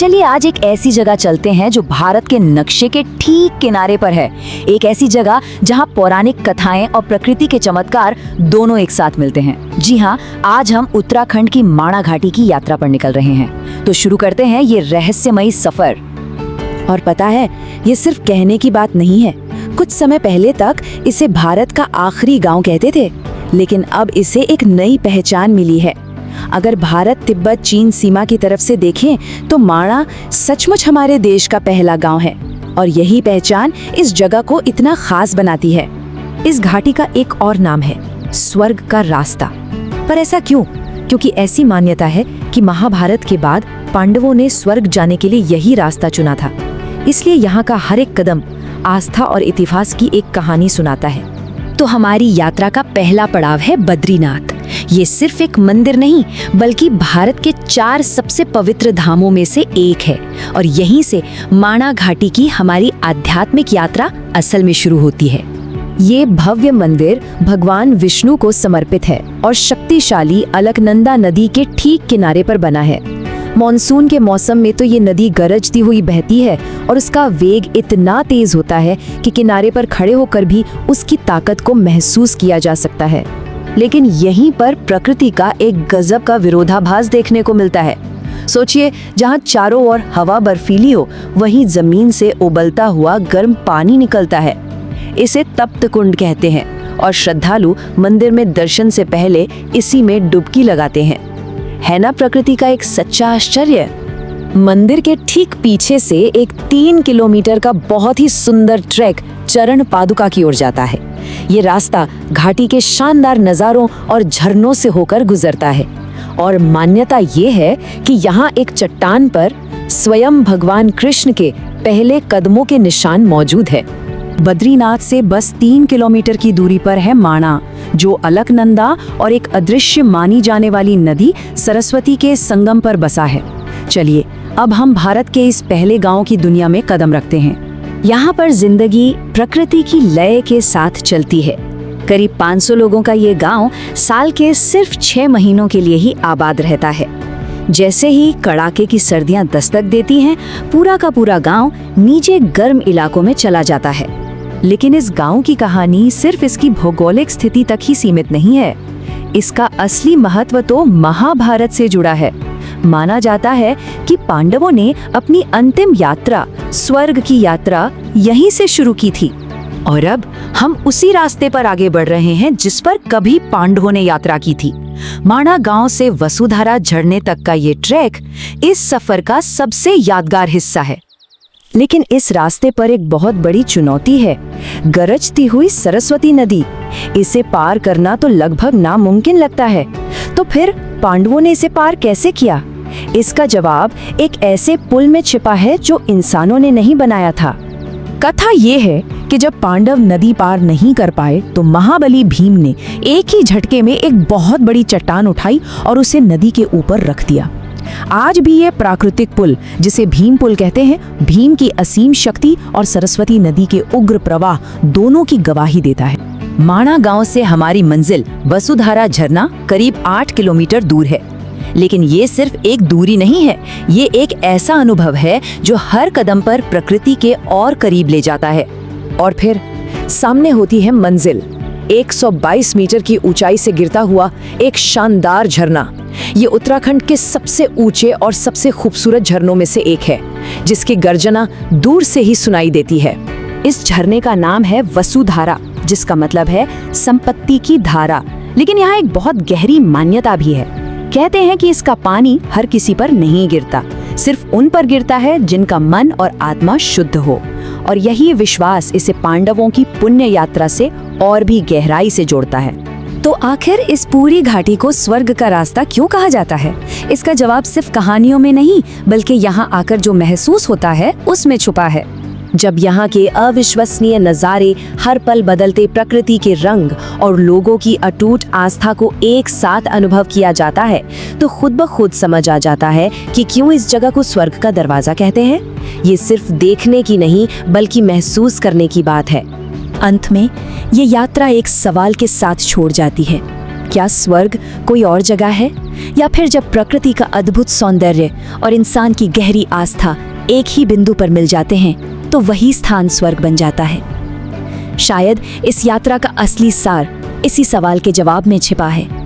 चलिए आज एक ऐसी जगह चलते हैं जो भारत के नक्शे के ठीक किनारे पर है। एक ऐसी जगह जहां पौराणिक कथाएं और प्रकृति के चमत्कार दोनों एक साथ मिलते हैं। जी हाँ, आज हम उत्तराखंड की माणा घाटी की यात्रा पर निकल रहे हैं। तो शुरू करते हैं ये रहस्यमयी सफर। और पता है, ये सिर्फ कहने की बात नहीं है। कुछ समय पहले तक इसे भारत का आखिरी गांव कहते थे, लेकिन अब इसे एक नई पहचान मिली है। अगर भारत तिब्बत चीन सीमा की तरफ से देखें तो माणा सचमुच हमारे देश का पहला गांव है, और यही पहचान इस जगह को इतना खास बनाती है। इस घाटी का एक और नाम है स्वर्ग का रास्ता। पर ऐसा क्यों? क्योंकि ऐसी मान्यता है कि महाभारत के बाद पांडवों ने स्वर्ग जाने के लिए यही रास्ता चुना था। इसलिए यहाँ का हर एक कदम आस्था और इतिहास की एक कहानी सुनाता है। तो हमारी यात्रा का पहला पड़ाव है बद्रीनाथ। ये सिर्फ एक मंदिर नहीं, बल्कि भारत के 4 सबसे पवित्र धामों में से एक है, और यहीं से माणा घाटी की हमारी आध्यात्मिक यात्रा असल में शुरू होती है। ये भव्य मंदिर भगवान विष्णु को समर्पित है और शक्तिशाली अलकनंदा नदी के ठीक किनारे पर बना है। मॉनसून के मौसम में तो ये नदी गरजती हुई बहती है और उसका वेग इतना तेज होता है कि किनारे पर खड़े होकर भी उसकी ताकत को महसूस किया जा सकता है। लेकिन यहीं पर प्रकृति का एक गजब का विरोधाभास देखने को मिलता है। सोचिए, जहाँ चारों ओर हवा बर्फीली हो, वहीं जमीन से उबलता हुआ गर्म पानी निकलता है। इसे तप्त कुंड कहते हैं, और श्रद्धालु मंदिर में दर्शन से पहले इसी में डुबकी लगाते हैं। है ना प्रकृति का एक सच्चा आश्चर्य। मंदिर के ठीक पीछे से एक 3 किलोमीटर का बहुत ही सुंदर ट्रैक चरण पादुका की ओर जाता है। ये रास्ता घाटी के शानदार नज़ारों और झरनों से होकर गुजरता है, और मान्यता ये है कि यहाँ एक चट्टान पर स्वयं भगवान कृष्ण के पहले कदमों के निशान मौजूद है। बद्रीनाथ से बस 3 किलोमीटर की दूरी पर है माणा, जो अलकनंदा और एक अदृश्य मानी जाने वाली नदी सरस्वती के संगम पर बसा है। चलिए अब हम भारत के इस पहले गांव की दुनिया में कदम रखते हैं। यहाँ पर जिंदगी प्रकृति की लय के साथ चलती है। करीब 500 लोगों का ये गांव साल के सिर्फ 6 महीनों के लिए ही आबाद रहता है। जैसे ही कड़ाके की सर्दियां दस्तक देती हैं, पूरा का पूरा गांव नीचे गर्म इलाकों में चला जाता है। लेकिन इस गांव की कहानी सिर्फ इसकी भौगोलिक स्थिति तक ही सीमित नहीं है। इसका असली महत्व तो महाभारत से जुड़ा है। माना जाता है कि पांडवों ने अपनी अंतिम यात्रा, स्वर्ग की यात्रा, यहीं से शुरू की थी, और अब हम उसी रास्ते पर आगे बढ़ रहे हैं जिस पर कभी पांडवों ने यात्रा की थी। माणा गांव से वसुधारा झरने तक का ये ट्रैक इस सफर का सबसे यादगार हिस्सा है। लेकिन इस रास्ते पर एक बहुत बड़ी चुनौती है, गरजती हुई सरस्वती नदी। इसे पार करना तो लगभग नामुमकिन लगता है। तो फिर पांडवों ने इसे पार कैसे किया? इसका जवाब एक ऐसे पुल में छिपा है जो इंसानों ने नहीं बनाया था। कथा ये है कि जब पांडव नदी पार नहीं कर पाए तो महाबली भीम ने एक ही झटके में एक बहुत बड़ी चट्टान उठाई और उसे नदी के ऊपर रख दिया। आज भी ये प्राकृतिक पुल, जिसे भीम पुल कहते हैं, भीम की असीम शक्ति और सरस्वती नदी के उग्र प्रवाह दोनों की गवाही देता है। माणा गांव से हमारी मंजिल वसुधारा झरना करीब 8 किलोमीटर दूर है। लेकिन ये सिर्फ एक दूरी नहीं है, ये एक ऐसा अनुभव है जो हर कदम पर प्रकृति के और करीब ले जाता है। और फिर सामने होती है मंजिल, 122 मीटर की ऊंचाई से गिरता हुआ एक शानदार झरना। ये उत्तराखंड के सबसे ऊंचे और सबसे खूबसूरत झरनों में से एक है, जिसकी गर्जना दूर से ही सुनाई देती है। इस झरने का नाम है वसुधारा, जिसका मतलब है संपत्ति की धारा। लेकिन यहाँ एक बहुत गहरी मान्यता भी है। कहते हैं कि इसका पानी हर किसी पर नहीं गिरता, सिर्फ उन पर गिरता है जिनका मन और आत्मा शुद्ध हो। और यही विश्वास इसे पांडवों की पुण्य यात्रा से और भी गहराई से जोड़ता है। तो आखिर इस पूरी घाटी को स्वर्ग का रास्ता क्यों कहा जाता है? इसका जवाब सिर्फ कहानियों में नहीं, बल्कि यहाँ आकर जो महसूस होता है उसमें छुपा है। जब यहाँ के अविश्वसनीय नज़ारे, हर पल बदलते प्रकृति के रंग और लोगों की अटूट आस्था को एक साथ अनुभव किया जाता है, तो खुद ब खुद समझ आ जाता है कि क्यों इस जगह को स्वर्ग का दरवाजा कहते हैं। ये सिर्फ देखने की नहीं, बल्कि महसूस करने की बात है। अंत में ये यात्रा एक सवाल के साथ छोड़ जाती है। क्या स्वर्ग कोई और जगह है, या फिर जब प्रकृति का अद्भुत सौंदर्य और इंसान की गहरी आस्था एक ही बिंदु पर मिल जाते हैं तो वही स्थान स्वर्ग बन जाता है। शायद इस यात्रा का असली सार इसी सवाल के जवाब में छिपा है।